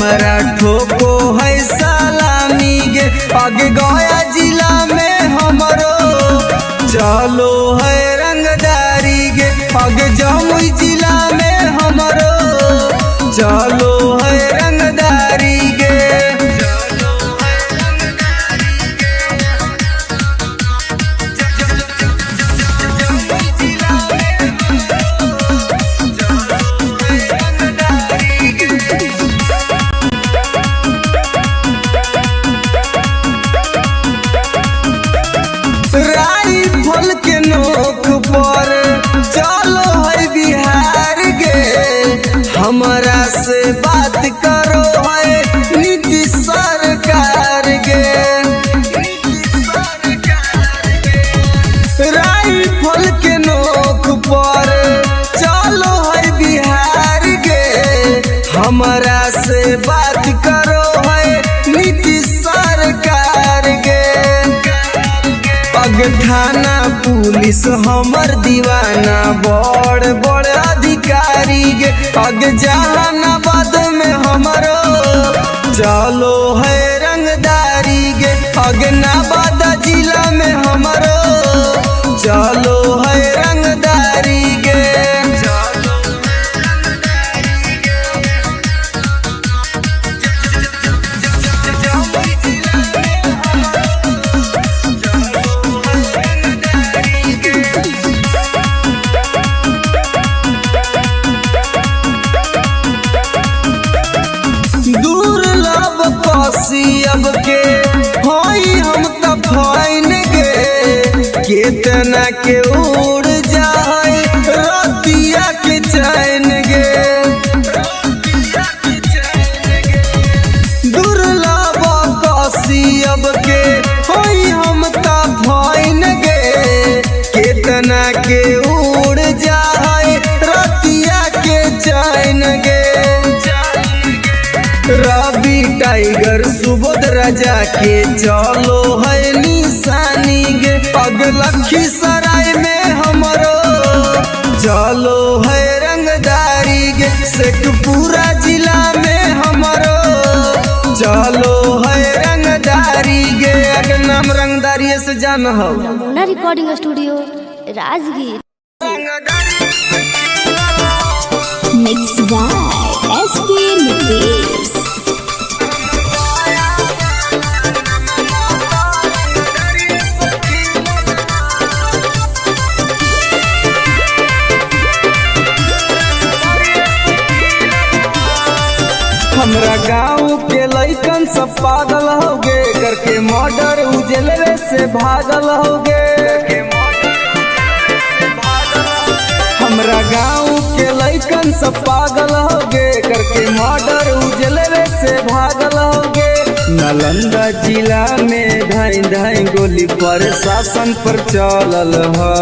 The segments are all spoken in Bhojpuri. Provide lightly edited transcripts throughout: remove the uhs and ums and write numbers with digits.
हमरा ठोको है सलामी गे। आगे गया जिला में हमरो चलो है रंगदारी गे। आगे जमुई जिला में हमरो चलो है रंगदारी गे। राइफल के नोक पर चलो है बिहार गे। हमरा से बात करो है नीतीश सरकार गे। राइफल के नोक पर चलो है बिहार गे। हमरा से बात करो है नीतीश सरकार गे। अग थाना पुलिस हमर दीवाना बड़ बड़ अधिकारी गे। अग जहानाबाद में हमरो चलो है रंगदारी गे। अग नवादा जिला में हमरो चलो है रंगदारी गे। अब के होई हम त फाइन गे। केतना के उड़ जाए रतिया के चैन गे। दुर्लभ कसी अब के होई हम त फाइन गे। केतना के उड़ जाए रतिया के चैन गे। रवि टाइगर सुबोध राजा के चलो है निशानी गे। अग लखीसराय में हमरो चलो है रंगदारी गे। शेखपुरा जिला में हमरो चलो है रंगदारी गे। अगर नाम रंगदारी से जान हो। Namuna recording studio Rajgir. Mix by SP Nitesh. हमरा गाँव के लइकन सब पागल हो गे। करके मर्डर उजलवे से भागल हो गे। हमरा गाँव के लइकन सब पागल हो गे। करके मर्डर उजलवे से भागल हो गे। नालंदा जिला में ढाई ढाई गोली प्रशासन पर चलल हो।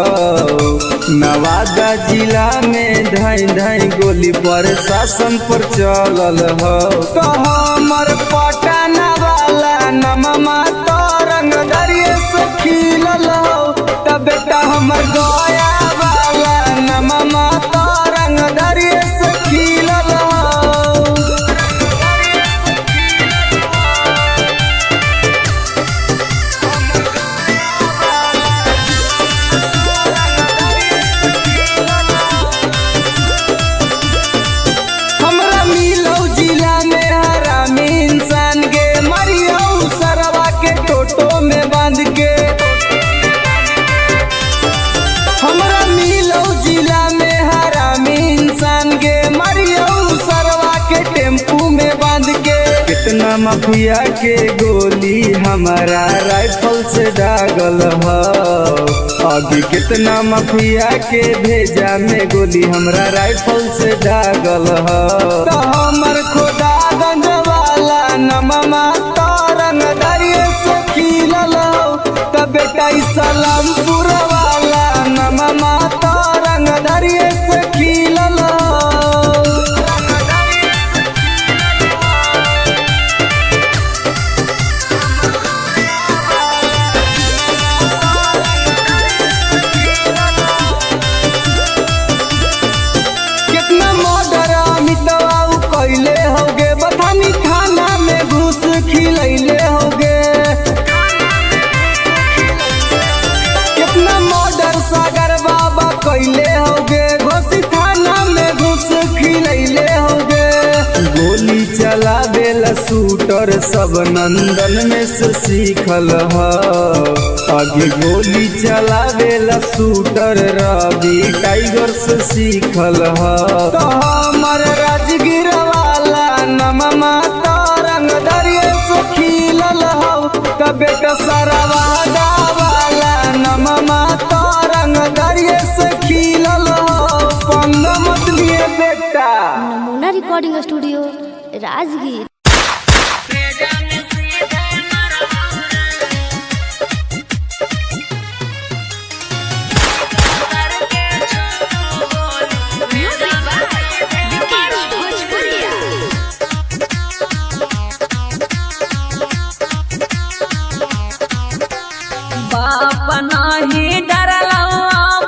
नवादा जिला में ढाई ढाई गोली प्रशासन पर चलल हो। तो हमर पटना वाला नममा तो रंगदारिये से खिलल हो। तब बेटा हमर गया वाला नममा तो रंगदारिये से खिलल हो। कितना माफिया के गोली हमारा राइफल से दागल हो। अभी कितना माफिया के भेजा में गोली हमरा राइफल से दागल हो। तो हमर खुदागंज वाला नममा तो रंगदारिये से खिलल हो। तो बेटा सलामपुर वाला नममा तो रंगदारिये से खिलल हो। कैले होगे बथानी खा शूटर सब नंदन में से सीखल ह। आगे गोली चलावेला शूटर रवि टाइगर से सीखल ह। तो हमर राजगीर वाला नममा तरंग दरिये से खिलल हौ। त बेटा सरवादा वाला नममा तरंग दरिये से खिलल हौ। पंग मत लिए बेटा। नमूना रिकॉर्डिंग स्टूडियो राजगीर। बाप नाही डरलौ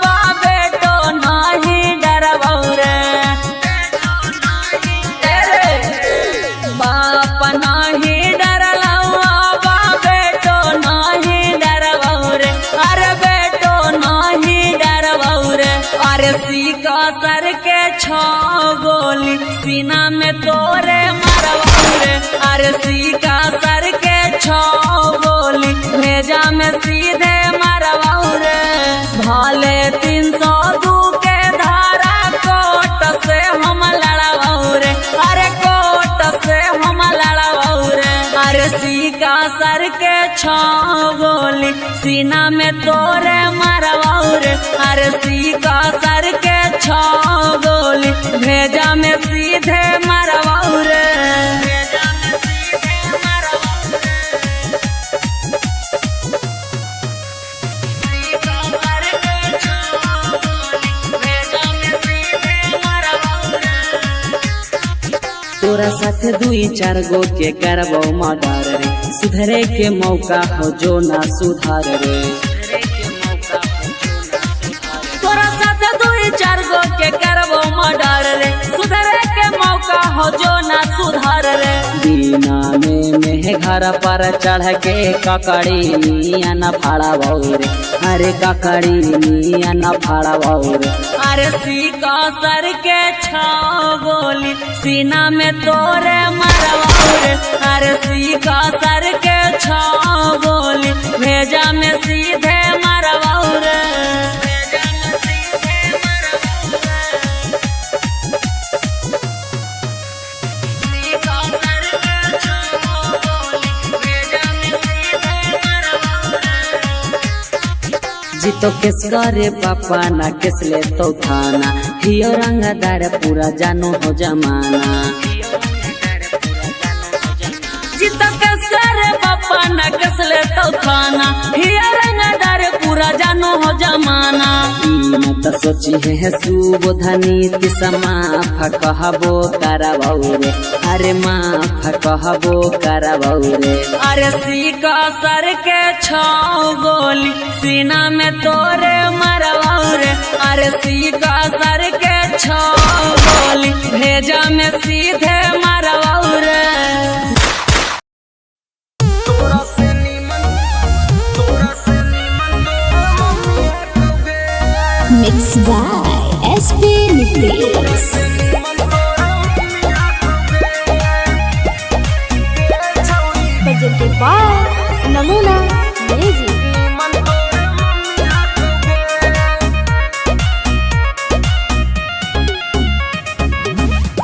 बा बेटो नाही डरबौ रे। बाप नाही डरलौ बा बेटो नाही डरबौ रे। अरे बेटो नाही डरबौ रे। अरे सीका सर के छो गोली सीना में तोरे मरबौ रे। अरे सीका सर के छो गोली भेजा में सीधे मरबौ रे। भाले 302 के धारा कोट से हम लड़बौ रे। अरे कोट से हम लड़बौ रे। अरे सीका सर के छो गोली सीना में तोरे मरबौ रे। अरे सीका सर के छो गोली भेजा में सीधे मरबौ रे। तोरा साथ 2-4 गो के करबौ मर्डर रे। सुधरे के मौका हो जो ना सुधार रे। तोरा साथ 2-4 गो के करबौ मर्डर रे। सुधरे के मौका हो जो ना सुधार रे। दीना में घर पर चढ़ के ककड़ी निया न फाड़बौ रे। अरे ककड़ी निया न फाड़बौ रे। अरे सीका सर के छो गोली सीना में तोरे मरबौ रे। अरे सीका सर के छो गोली भेजा में सीधे मरबौ रे। जीतो केस करे पापा ना केस ले तो थाना। हियो रंगदार पूरा जानो हो जमाना। जीतो केस करे पापा ना केस ले तो थाना। हियो रंगदार पूरा जानो हो जमाना। ई मत सोची है सुबोधनी तिसमा कहबो करबौ रे। अरे माफ कहबो करबौ रे। अरे सीका सर के छो गोली सीना में तोरे मरबौ रे। अरे सीका सर के छो गोली भेजा में सीधे मरबौ रे। Mix by SP Nitesh. Presented by Namuna music.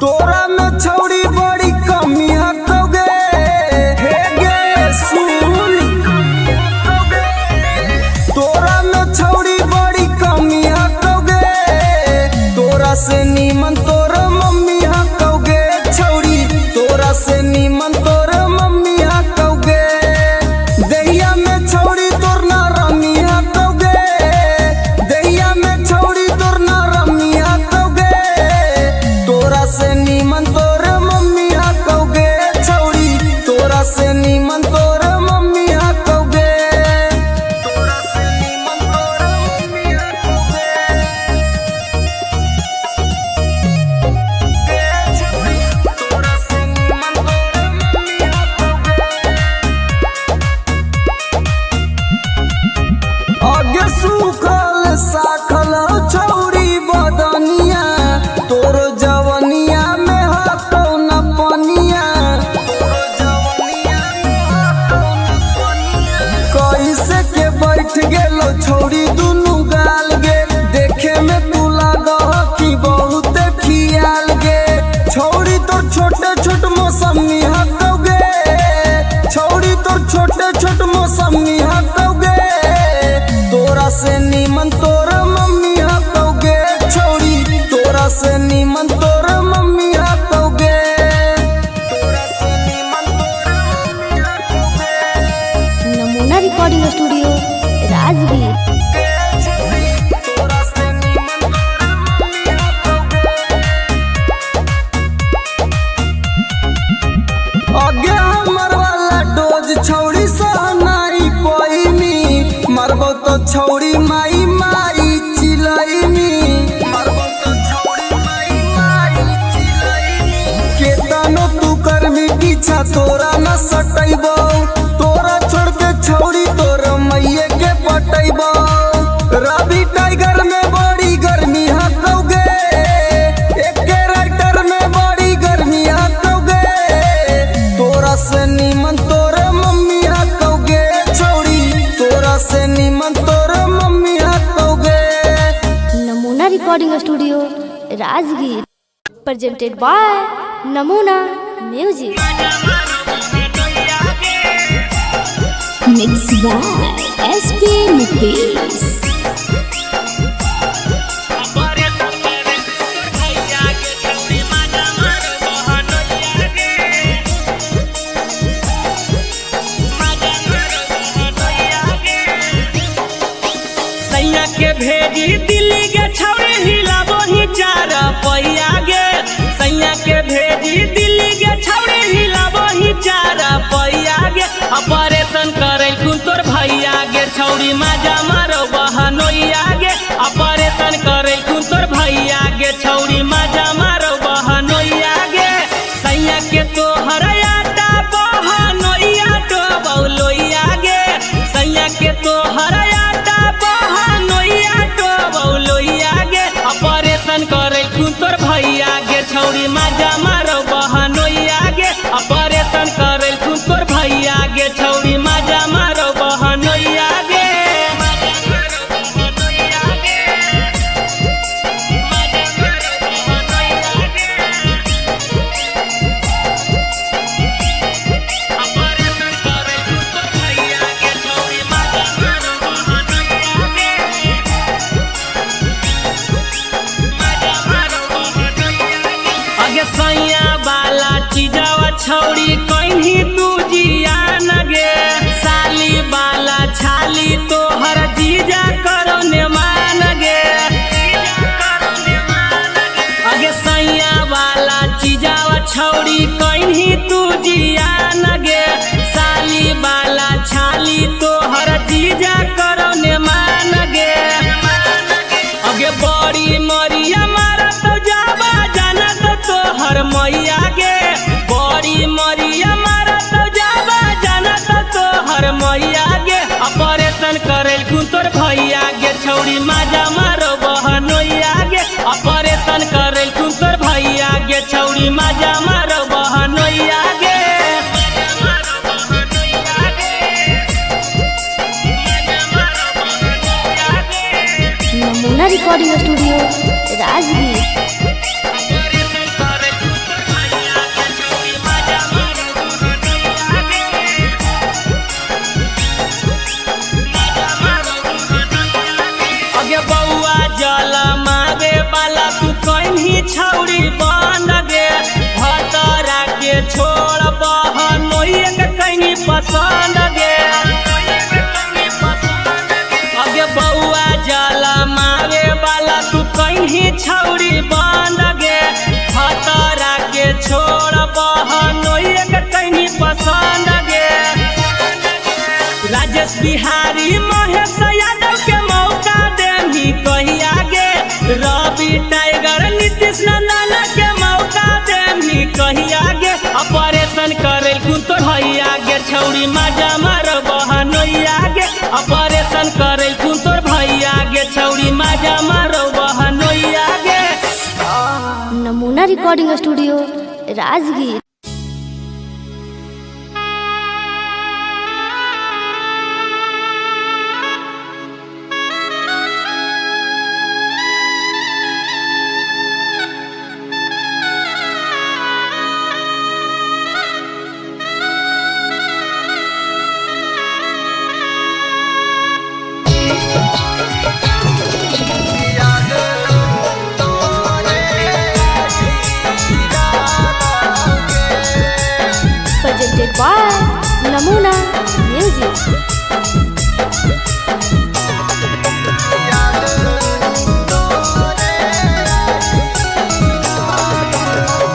तोरा में छौड़ी बड़ी कमी हकोगे। हे गे सुन तोरा में छौड़ी बड़ी कमी हकोगे। तोरा से नीमन तोर मम्मी हकोगे। छौड़ी तोरा से नीमन तोर मम्मी हकोगे। दैया में छौड़ी तोर ना रमी हकोगे। दैया में छौड़ी तोर ना रमी हकोगे। तोरा से नीमन तोर मम्मी हकोगे। छौड़ी तोरा से नीमन तोर मम्मी हकोगे। तोरा से नीमन तोर मम्मी हकोगे। तोरा से नीमन तोर आगे हमर वाला डोज छौड़ी सहनाई पैनी मारबो तो छौड़ी माई माई चिलैनी मारबो तो छौड़ी माई माई चिलैनी केतनो तू करमी पीछा तोरा न सटैबो तोरा छोड़ के छौड़ी तोर मैये के पटैबो रवि टाइगर में बड़ी गर्मी हकौगे एक राइटर में बड़ी गर्मी हकौगे तोरा से निमन तोर मम्मी हकौगे छौड़ी तोरा से निमन तोर मम्मी हकौगे। Namuna recording studio Rajgir presented by Namuna music mix by SP Nitesh. के भेजी दिल्ली के छौड़ी हिलाबो ही चार पैया गे सैया के भेजी दिल्ली के छौड़ी हिलाबो ही चार पैया गे ऑपरेशन करे कुन तोर भैया गे छौड़ी माजा मारो बहनोइया गे ऑपरेशन करे कुन तोर भैया गे छौड़ी माजा मारो बहनोइया गे सैया के तो हरयाटा बहनोइया तो बौलोइया गे सैया के तो हरयाटा ऑपरेशन करे कुन तोर भैया गे छौड़ी माजा मारो बहनोइया गे ऑपरेशन करे कुन तोर भैया गे छौड़ी माजा मारो बहनोइया गे सैया वाला चीजवा छौड़ी कहीं तू जिया न गे साली वाला छाली तो हर जीजा करो ने मान गे अगे सैया वाला चीजवा छौड़ी कहीं तू जिया न गे साली वाला छाली तो हर जीजा करो ने मान गे अगे बड़ी मरिया मारा तो जावा जाना तो हर मैया गे बड़ी मरिया मारा तो जावा जाना तो हर मैया गे ऑपरेशन करे कुन तोर भैया गे छौड़ी माजा मारो बहनोइया गे ऑपरेशन करे कुन तोर भैया गे छौड़ी माजा मारो बहनोइया गे नमूना रिकॉर्डिंग स्टूडियो राजगीर। छौड़ी बन गे भतरा के छोड़ बहनोइया के कहीं पसंद गे अगे बउआ जला मारे वाला तू कहीं छौड़ी बन गे भतरा के छोड़ बहनोइया के कहीं पसंद गे राजेश बिहारी महेश यादव के मौका देही कहिया गे रवि टाइगर नीतीश नंदन के मौका देही कहिया गे ऑपरेशन करे कुन तोर भैया गे छौड़ी माजा मारो बहनोइया गे ऑपरेशन करे कुन तोर भैया गे छौड़ी माजा मारो बहनोइया गे। नमूना recording studio Rajgir. presented by Namuna Music.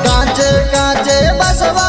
कांचे कांचे बसवा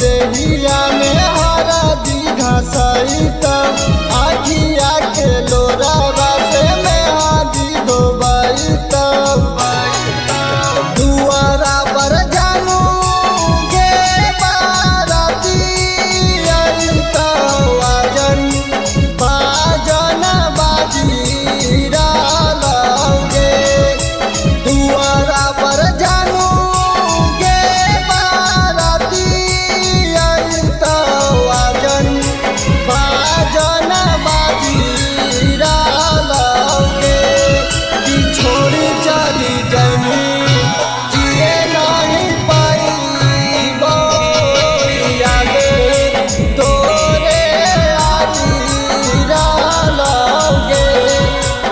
देहिया में हरा दीघा सहित आखिया के लोरावा से में हादी धोबाइत दुआरा पर जानू गे बाराती आइत आजन बाजन बाजीरा लगे दुआरा पर जानू गे बाराती आइत आजन बाजन बाजीरा लगे कि छोड़ी चली जमी जिए नहीं पाइबो यागे तोरे आजीरा लगे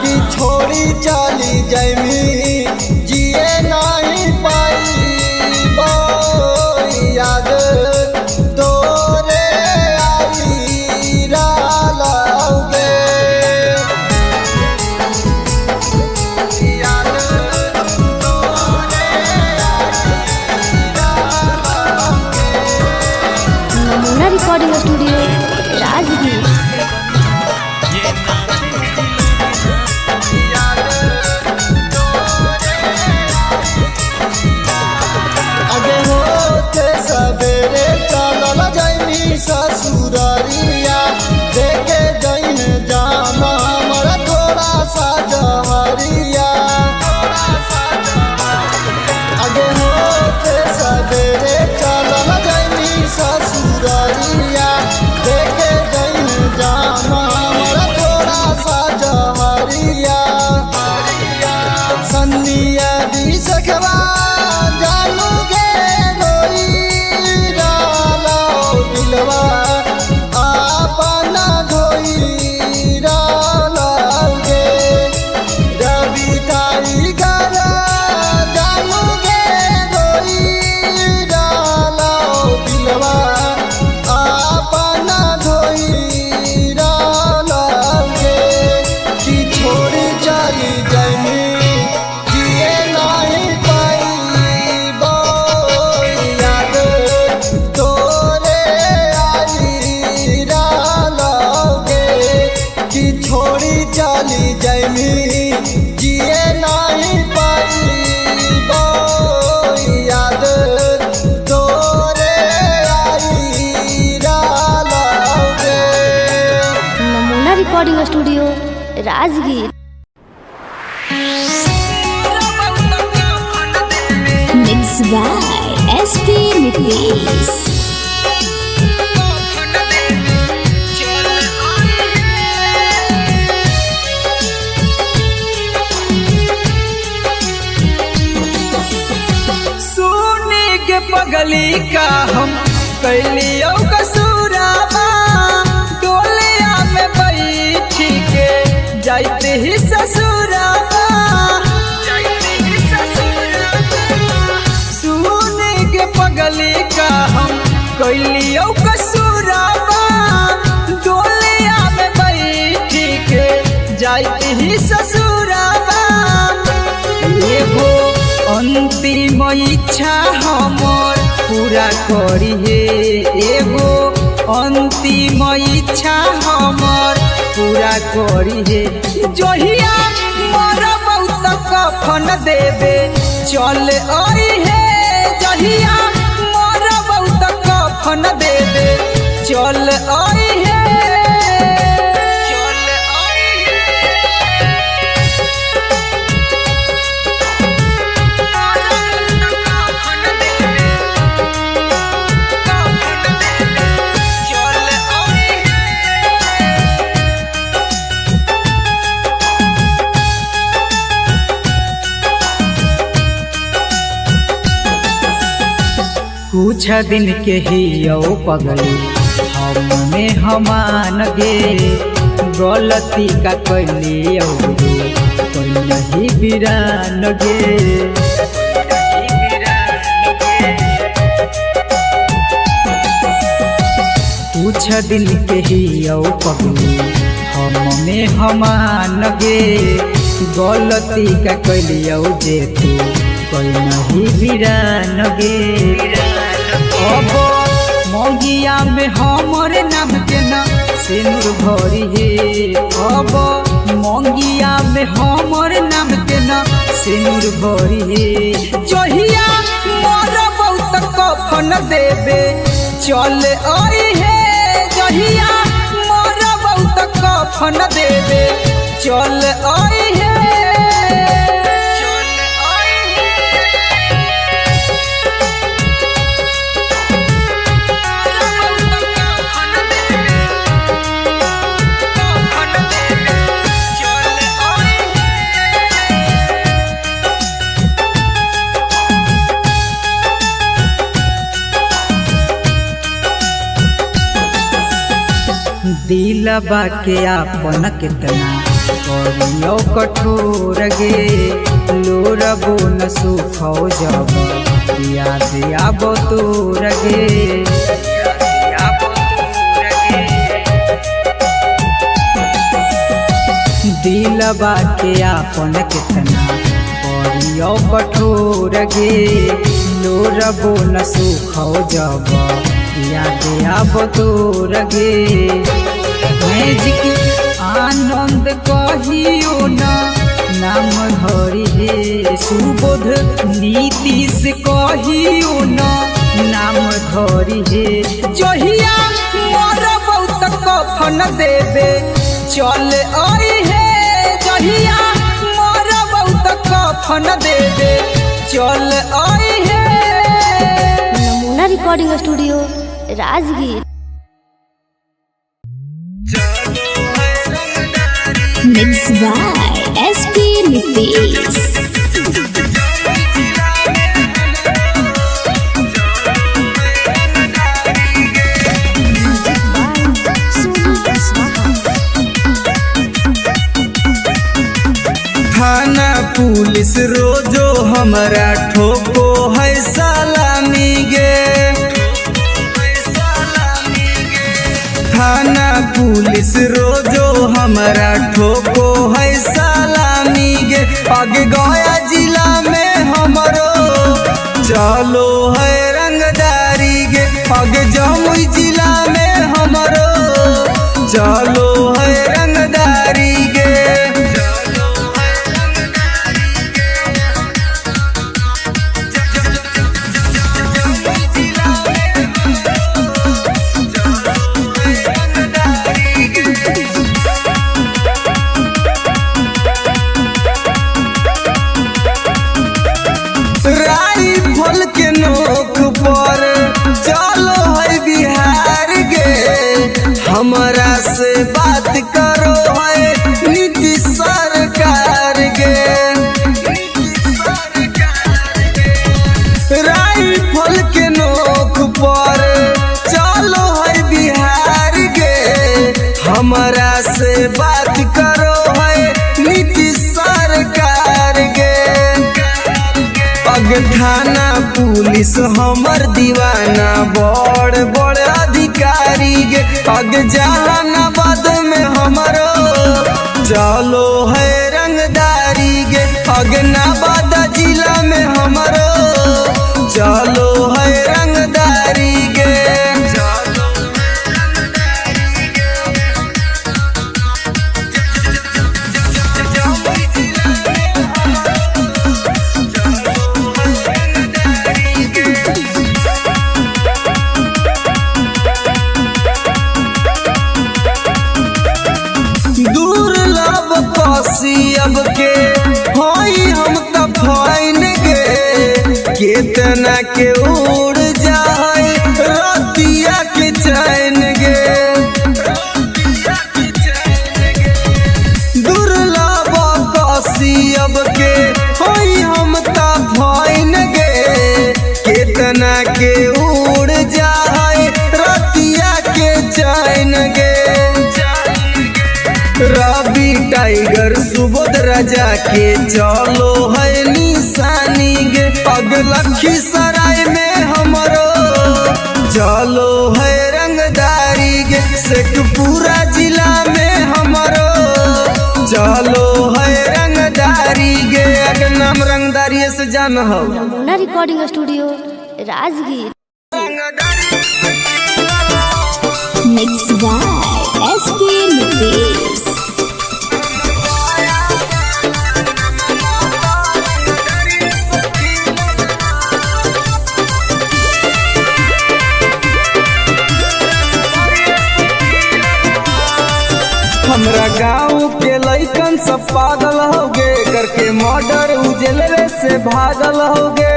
कि छोड़ी चली जमी जिए नहीं पाइबो याद तोरे आजीरा लगे याद तोरे आजीरा लगे नमूना रिकॉर्डिंग स्टूडियो राजगीर। आगे होते सवेरे चलल जैनी ससुररिया देखे जैन जामा हमारा थोड़ा सा जहरिया आगे होते सवेरे चलल जैनी ससुररिया देखे जैन जामा हमारा थोड़ा सा जहरिया सन्निया दी सखवा जानू गे धोई डालो दिलवा आपना धोई डालो गे रवि टाइगर जानू गे धोई डालो दिलवा आपना धोई डालो गे कि छोड़ी चली जमी जिए नहीं पाइबो याद तोरे आजीरा लगे कि छोड़ी चली जमी जिए नहीं पाइबो याद तोरे आजीरा लगे नमूना recording studio Rajgir. Mixed by SP Mitlis. सोने के पगली का हम कैलियो कसूराबा डोलिया में बैठी के जाते ही ससुराबा सोने के पगली का हम कैलियो कसूराबा डोलिया में बैठी के जाते ही ससुराबा एगो अंतिम इच्छा हमर पूरा करी हे एगो अंतिम इच्छा हमर पूरा करी हे जहिया मोर बहुत कफन देवे चल आई हे जहिया मोर बहुत कफन देवे चल आई हे चल आई कुछ दिन के ही यो पगली हमने हमान गे गलती का कैली कोई नहीं बिरान गे कुछ दिन के ही यो पगली हमने हमान गे गलती का कैली जे तू कोई नहीं बिरान गे अब मोगिया में हमर नाम के ना सिंदूर भरी हे अब मोगिया में हमर नाम के ना सिंदूर भरी हे जहिया मोर बहुत कफन देबे चल आई हे जहिया मोर बहुत कफन देबे चल आई हे दिलबा के आपन कितना करियो कठोर गे लोरबो न सुखो जब याद आबो तोर गे दिलबा के आपन कितना करियो कठोर गे लोरबो न सुखो जब याद आबो तोर गे मैजिक आनंद कहियो ना नाम धरी हे सुबोध नीतीश कहियो ना नाम धरी हे जहिया मोर बहुत कफन देबे चल आई हे जहिया मोर बहुत कफन देबे चल आई हे। नमूना recording studio Rajgir. Mixed by SP Nitish. थाना पुलिस रोजो हमरा ठोको है सलामी गे थाना पुलिस रोजो हमरा ठोको है सलामी गे आगे गया जिला में हमरो चलो है रंगदारी गे आगे जमुई जिला में हमरो चलो है रंगदारी गे राइफल के नोक पर चलो है बिहार गे हमरा से बात करो है नीतीश सरकार गे राइफल के नोक पर चलो है बिहार गे हमरा से बात करो है नीतीश सरकार गे थाना पुलिस हमर दीवाना बड़ बड़ अधिकारी गे अग जहानाबाद में हमरो चलो है रंगदारी गे अगनाबाद जिला में हमरो चलो है रंगदारी गे अब के होई हम त फाइन गे केतना के उड़ जाए रतिया के चैन गे दुर्लभ कसी अब के होई हम त फाइन गे केतना के उड़ जाए रतिया के चैन गे रवि टाइगर सुबोध राजा के चलो है निशानी गे अग लखीसराय में हमरो चलो है रंगदारी गे शेखपुरा जिला में हमरो चलो है रंगदारी गे अग नाम रंगदारी से जान हो। Namuna recording studio Rajgir. Mixed by SP Nitish. हमरा गाँव के लइकन सब पागल होगे करके मर्डर उजलवे से भागल होगे।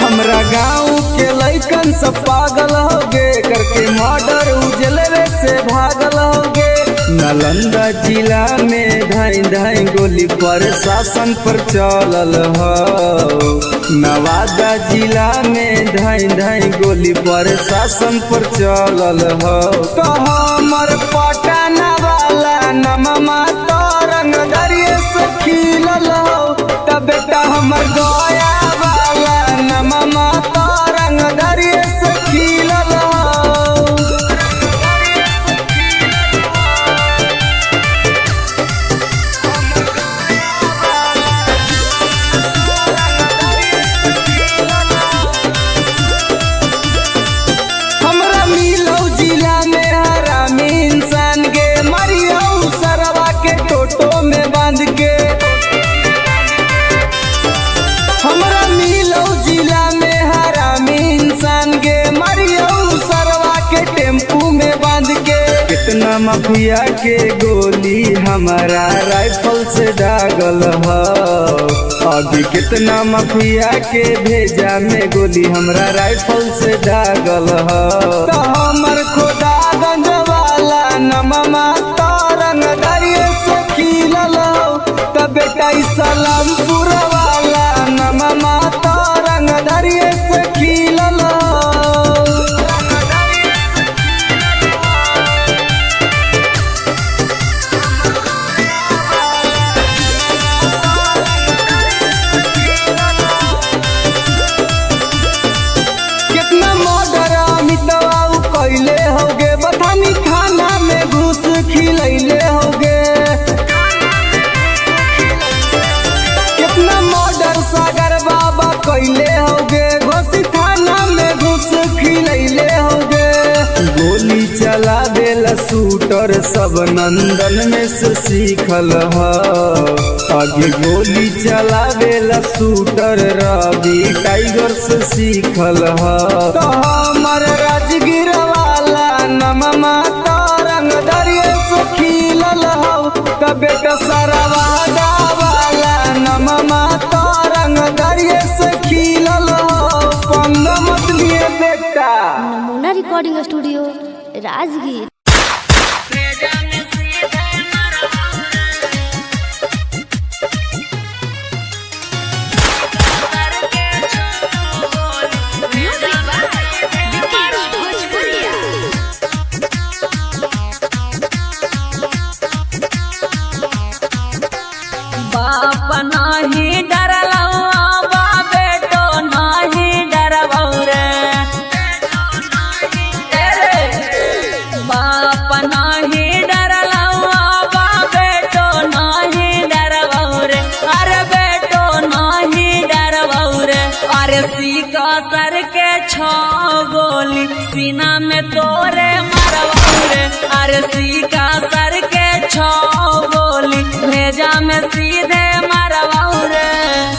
हमरा गाँव के लइकन सब पागल होगे करके मर्डर उजलवे से भागल होगे। नालंदा जिला में धाई धाई गोली प्रशासन पर चलल हो। नवादा जिला में धाई धाई गोली प्रशासन पर चलल हो। तो हमर पटना वाला नममा तो रंगदरिये से खिलल हो। तब बेटा हमर गया वाला नममा तो रंगदरिये से खिलल हो। हमरा मिलौ जिला में हरामी इंसान गे मरियौ सरवा के टोटो में बांध के। हमरा मिलौ जिला में हरामी इंसान गे मरियौ सरवा के टेम्पू में बांध के। कितना माफिया के गोली हमारा राइफल से दागल हो। अभी कितना माफिया के भेजा में गोली हमरा राइफल से दागल हो। तो हमर खोदागंज वाला नममा तो रंगदरिये से खिलल हो। तो बेटा सलामपुर वाला नममा तो रंगदरिये से खिलल हो। कितना मर्डर अमितवा कैले होगे बथानी थाना में घुस खिलैले होगे। कितना मर्डर सागर बाबा कैले होगे घोसी थाना में घुस खिलैले होगे। गोली चलावेला शूटर सब नंदन में से सीखल हो। आगे गोली चलावेला शूटर रवि टाइगर से सीखल हो। तो हमर राजगीर वाला नममा तो रंगदरिये से खिलल हो। तो बेटा सरवादा वाला नममा तो रंगदरिये से खिलल हो। पंग मत लिए बेटा। नमूना रिकॉर्डिंग स्टूडियो राजगीर। बाप नाही डरलौ बा बेटो नाही डरबौ रे। बाप नाही डरलौ बा बेटो नाही डरबौ रे। अरे बेटो नाही डरबौ रे। अरे सीका सर के छो गोली सीना में तोरे मरबौ रे। अरे सीका सर के छो गोली भेजा में सीधे मरबौ रे।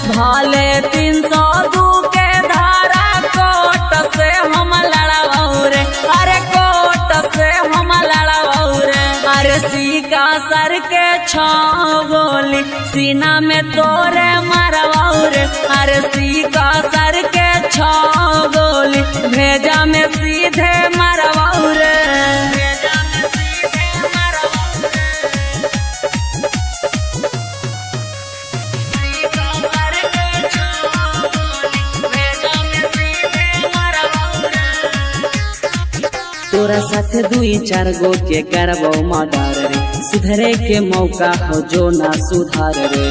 भाले 302 के धारा कोट से हम लड़बौ रे। अरे कोट से हम लड़बौ रे। अरे सीका सर के छो गोली सीना में तोरे मरबौ रे। अरे सीका सर के छो गोली भेजा में सीधे मरबौ रे। तोरा साथे 2-4 गो के करबो मर्डर रे। सुधरे के मौका हो जो ना सुधार रे।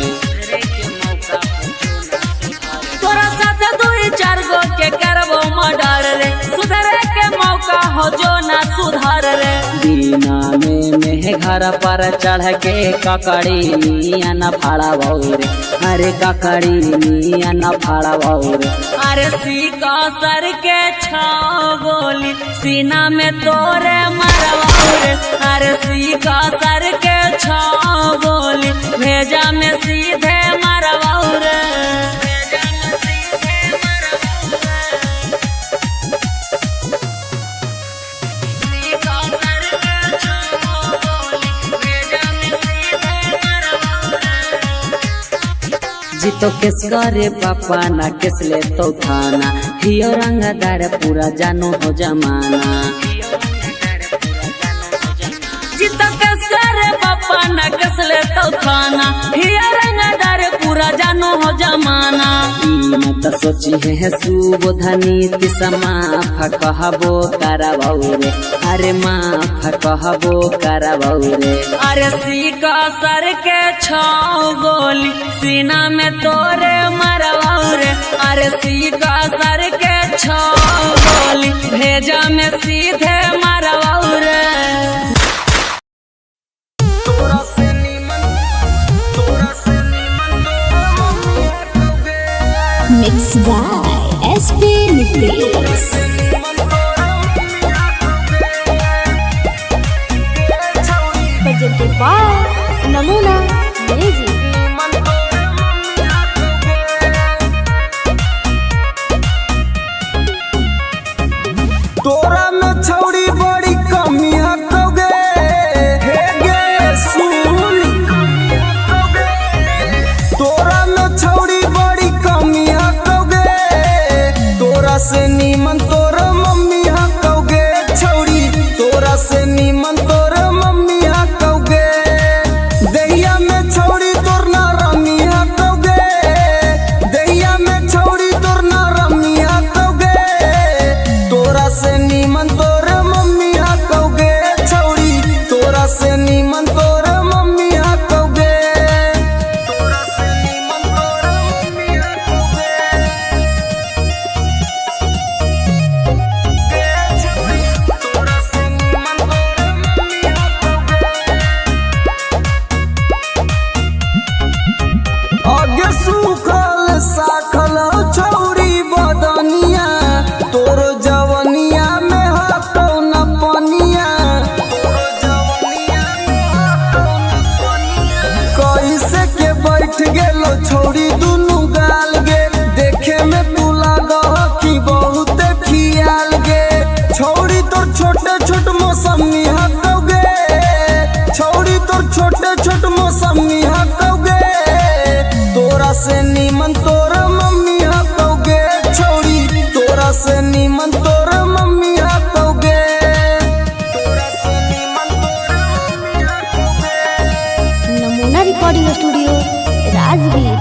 तोरा साथे 2-4 गो के करबो मर्डर रे। सुधरे के मौका हो जो ना सुधार रे। दीना में है घर पर चढ़ के ककड़ी मिया न फाड़ा रे, अरे ककड़ी मिया न फाड़ा रे। अरे सीका सर के छाओ गोली सीना में तोरे मरवाऊरे, अरे सीका सर के छाओ गोली भेजा में सीधे मरवाऊरे। जीतो किस करे पापा ना किस ले तो थाना, हियो रंगदार पूरा जानो हो जमाना। जीतो किस करे पापा ना किस ले तो थाना, हियो रंगदार पूरा जानो हो जमाना। मत सोची है सुबोधनी माफ कहबो करबौरे, अरे माफ कहबो करबौरे। अरे सीका सर के छाओ गोली सीना में तोरे मरवाऊरे, अरे सीका सर के छाओ गोली भेजा में सीधे मरवाऊरे। Mixed by SP Nitish. presented by Namuna Music. तोरा में छौड़ी बड़ी कमी हकोगे, हे गे सुन। तोरा में छौड़ी बड़ी कमी हकोगे, तोरा से नीमन तोर मम्मी हकोगे छौड़ी, तोरा से नीमन तोर मम्मी हकोगे। दहिया में छौड़ी तोर ना रमी हकोगे, दहिया में छौड़ी तोर ना रमी हकोगे। तोरा से नीमन तोर मम्मी हकोगे छौड़ी, तोरा से नीमन तोर मम्मी हकोगे। तोरा से नीमन तोर मम्मी हकोगे। तोरा से नीमन तोर मम्मी हकोगे। आगे सूखल साखल छौरी बदनिया, तोर जवनिया में हटो न पनिया। कैसे के बैठ गेलो छौरी दुनु गाल गे, देखे में तू लागह कि बहुत खियाल गे। छौरी तोर छोटे छोट मौसमी हकोगे, छौरी तोर छोटे छोट मौसमी हकोगे। तोरा से नीमन तोर मम्मी हकोगे छौरी, तोरा से नीमन तोर मम्मी हकोगे। तोरा से नीमन तोर मम्मी हकोगे। नमूना रिकॉर्डिंग स्टूडियो राजगीर।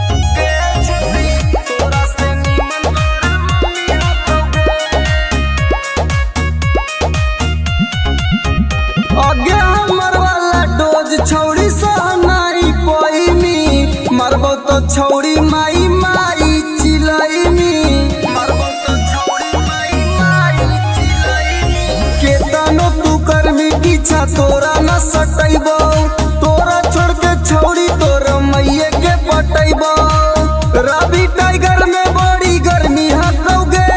तोरा से नीमन तोर मम्मी हकोगे। आगे हमर वाला डोज छौड़ी सहनाई पैनी, मरबो तो छौड़ी माई माई चिलैनी। मरबो तो छौड़ी माई माई चिलैनी। केतनो तू करबी पीछा तोरा न सटैबो, तोरा छोड़ के छौड़ी तोर मैये के पटैबो। रवि टाइगर में बड़ी गर्मी हकोगे,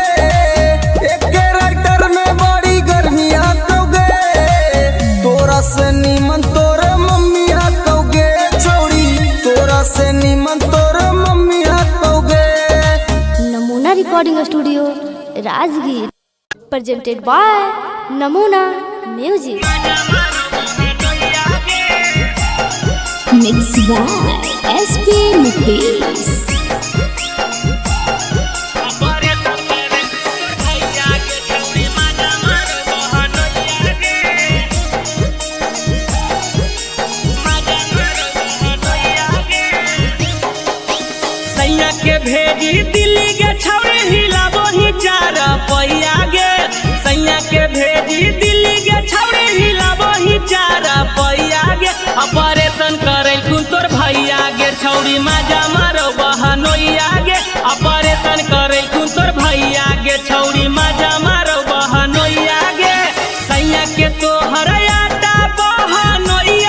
एके राइटर में बड़ी गर्मी हकोगे। तोरा से नीमन तोर मम्मी हकोगे छौड़ी, तोरा से नीमन तोर मम्मी हकोगे। नमूना recording studio Rajgir. presented by Namuna Music. Mixed by SP Nitish. सैया के भेजी दिल्ली के छौड़े हिलाबो ही चार पैया गे, सैया के भेजी दिल्ली के छौड़े हिलाबो ही चार पैया गे। ऑपरेशन करे कुन तोर भैया गे छौड़ी मजा मारो बहनोइया गे, ऑपरेशन करे कुन तोर भैया गे छौड़ी मजा मारो बहनोइया गे। सैया के तोहर आटा बहनोइया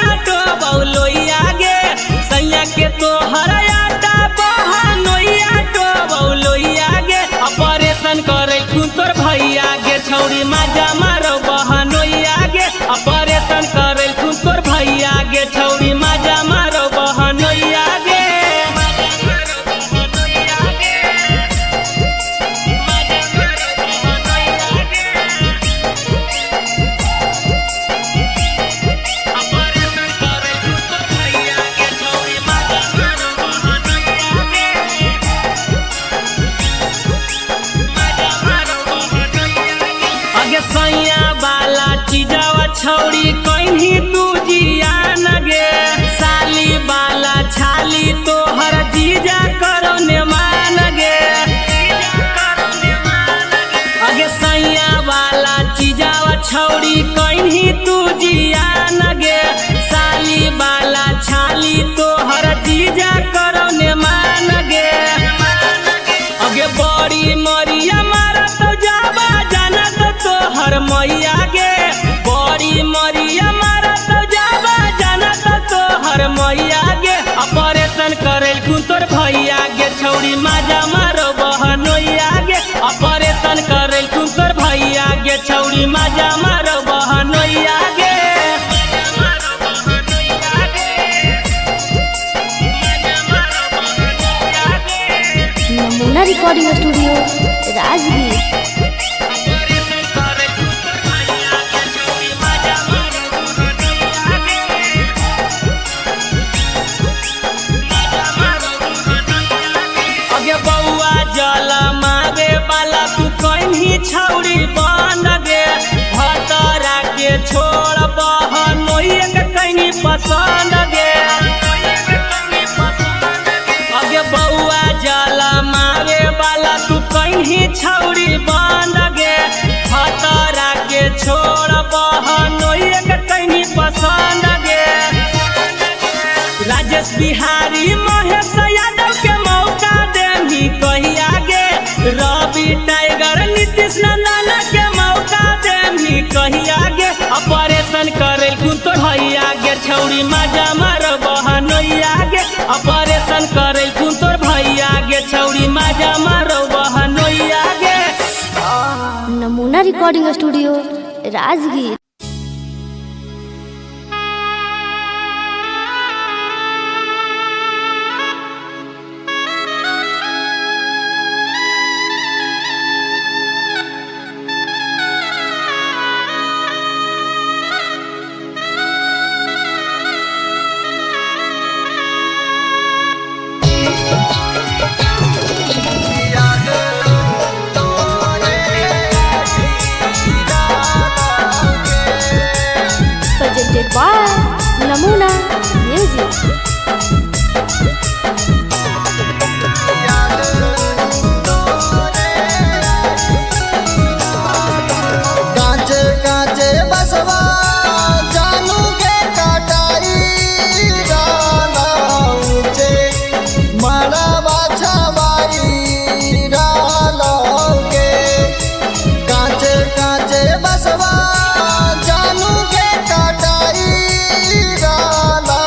छौड़ी कहीं तू जिया नगे साली बाला छाली तोहर जीजा करो ने मान गे अगे सैया वाला चीजावा छौड़ी कहीं तू जिया नगे साली बाला छाली तोहर जीजा करो ने मान गे अगे बड़ी मरिया मारा तो जाबा जाना तो तोहर मैया गे बड़ी मरिया मारा तो जाबा जाना तो तोहर मैया गे ऑपरेशन करेल कुन तोर भैया गे छौड़ी माजा मारो बहनोइया गे ऑपरेशन करेल कुन तोर भैया गे छौड़ी माजा मारो बहनोइया गे नमूना रिकॉर्डिंग स्टूडियो राजगीर। अगे बउआ जल मारे वाला तू कहीं छौड़ी बन गे भतरा के छोड़ बहनोइया के कहीं पसंद गे अगे बउआ जल मारे वाला तू कहीं छौड़ी बन गे भतरा के छोड़ बहनोइया के कहीं पसंद गे राजेश बिहारी महेश यादव के मौका देनी कहिया गे रवि टाइगर नीतीश नंदन के मौका देनी कहिया गे ऑपरेशन करेल कुन तोर भैया गे छौड़ी माजा मारो बहनोइया गे ऑपरेशन करेल कुन तोर भैया गे छौड़ी माजा मारो बहनोइया गे नमूना recording studio Rajgir. Presented by Namuna Music। कांचे कांचे बसवा जानू के कटाई राना ऊंचे मड़वा छवाई राना के कांचे कांचे बसवा जानू के कटाई राना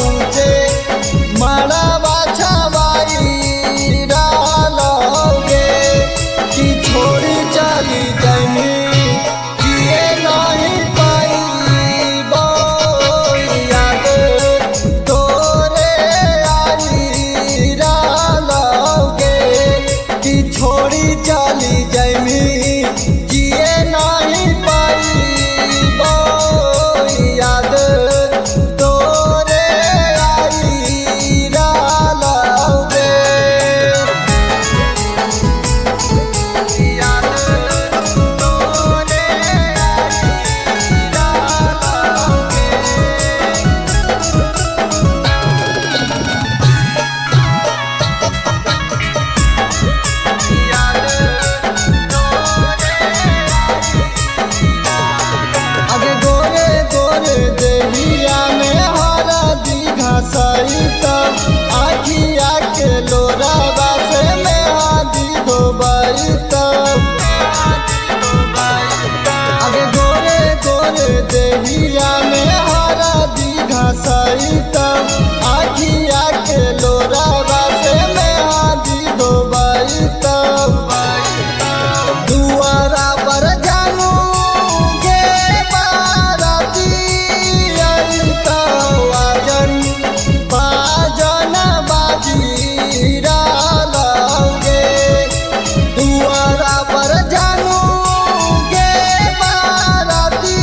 ऊंचे मड़वा छवाई राना के कि छोड़ी चली जानी जिए नहीं पाई याद तोरे आई रालोगे कि छोड़ी चली जानी जिए नहीं पाई याद तोरे आई रालोगे आगे गोरे गोरे देहिया में हरा दीघा सहिता आखिया के लोरावा से में आदि धोबाइता आगे गोरे गोरे देहिया में हरा दीघा सहिता आखिया के लोरावा से में आदि धोबाइता दुआरा पर जानू गे बाराती अइता वाजन बाजन बाजी रालोगे दुआरा पर जानू गे बाराती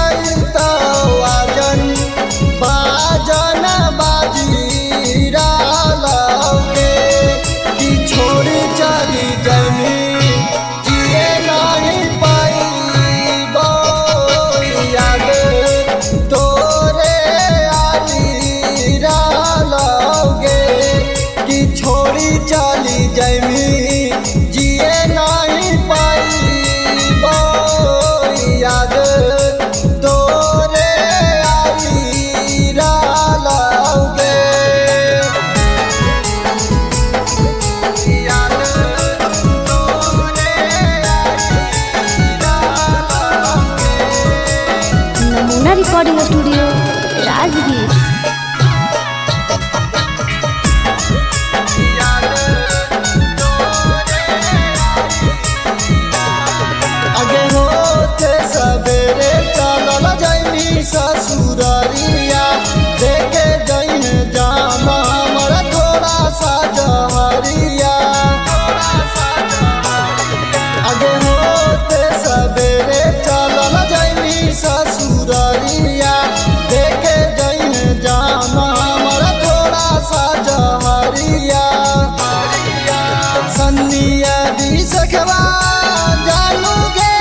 अइता वाजन बाजन रिकॉर्डिंग स्टूडियो राजगीर। आगे होते सवेरे चलल जैनी ससुररिया देखे जैन जामा हमरा थोड़ा सा जहरिया। आगे होते सवेरे चलल जैनी ससुररिया देखे जैन जामा हमरा थोड़ा सा जहरिया। सन्निया दी सखवा जानू गे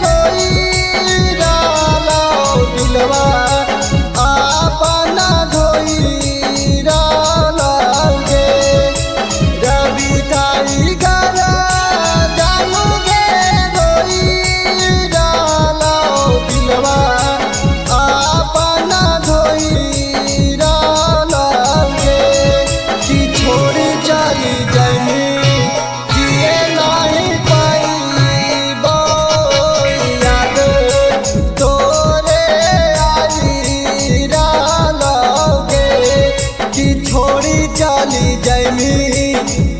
रोई डालो दिलवा आपना धोई डालो गे। रवि टाइगर जानू गे रोई डालो दिलवा आपना धोई डालो गे। कि छोड़ चली जानी जिए नहीं पाइबो याद तोरे आई डालोगे। कि छोड़ी चली जानी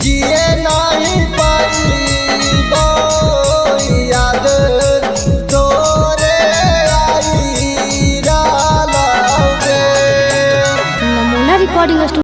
जिए नहीं पाइबो याद तोरे आई डालोगे। नमूना रिकॉर्डिंग स्टूडियो